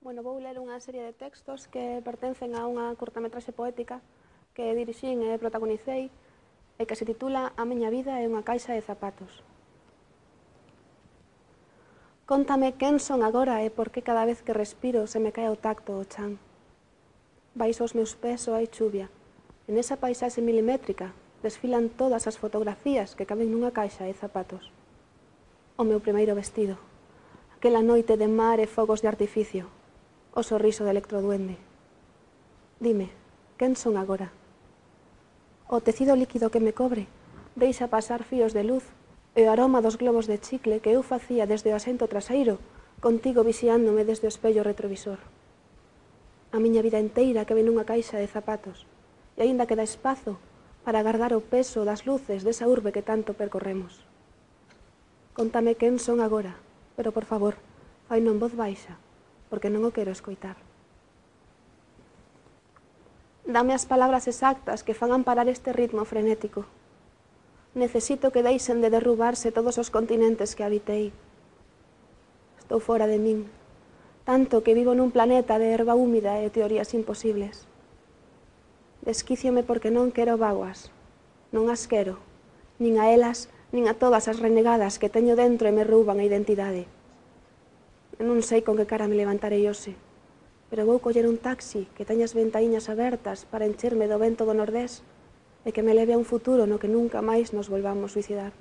Bueno, vou ler unha serie de textos que pertencen a unha curtametraxe poética que dirixín e protagonicei e que se titula A miña vida é unha caixa de zapatos. Cóntame quen son agora e por que cada vez que respiro se me cae o tacto o chan. Baixo os meus pés o hai chuvia. En esa paisaxe milimétrica desfilan todas as fotografías que caben nunha caixa de zapatos. O meu primeiro vestido, aquela noite de mar e fogos de artificio, o sorriso de electroduende. Dime, quen son agora? O tecido líquido que me cobre deixa pasar fíos de luz e o aroma dos globos de chicle que eu facía desde o asento traseiro, contigo vixiándome desde o espello retrovisor. A miña vida inteira que ven nunha caixa de zapatos e aínda queda espazo para agardar o peso das luces desa urbe que tanto percorremos. Contame quen son agora, pero por favor, faino en voz baixa, porque non o quero escoitar. Dame as palabras exactas que fan amparar este ritmo frenético. Necesito que deixen de derrubarse todos os continentes que habitei. Estou fora de min, tanto que vivo nun planeta de herba húmida e teorías imposibles. Desquíciome porque non quero vaguas, non as quero, nin a elas, nin a todas as renegadas que teño dentro e me rouban a identidade. Non sei con que cara me levantarei hoxe, pero vou coller un taxi que teña as ventaíñas abertas para encherme do vento do nordés e que me leve a un futuro no que nunca máis nos volvamos suicidar.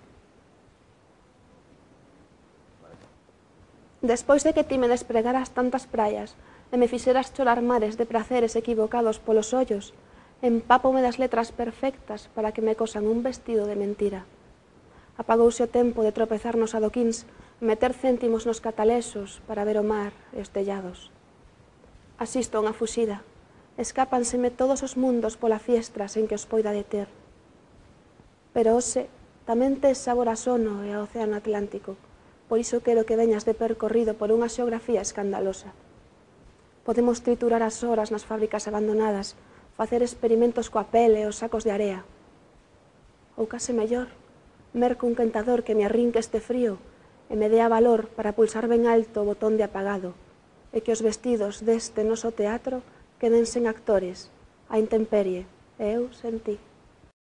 Despois de que ti me despregaras tantas praias e me fixeras chorar mares de praceres equivocados polos ollos, empápome das letras perfectas para que me cosan un vestido de mentira. Apagouse o tempo de tropezar nos adoquíns, meter céntimos nos catalexos para ver o mar e os tellados. Asisto a unha fuxida. Escápanseme todos os mundos pola fiestra sen que os poida deter. Pero hoxe tamén tes sabor a sono e ao océano Atlántico. Por iso quero que veñas de percorrido por unha xeografía escandalosa. Podemos triturar as horas nas fábricas abandonadas, facer experimentos coa pele e os sacos de area. Ou case mellor, merco un quentador que me arrinque este frío e me dea valor para pulsar ben alto o botón de apagado e que os vestidos deste noso teatro queden sen actores, a intemperie, e eu sen ti.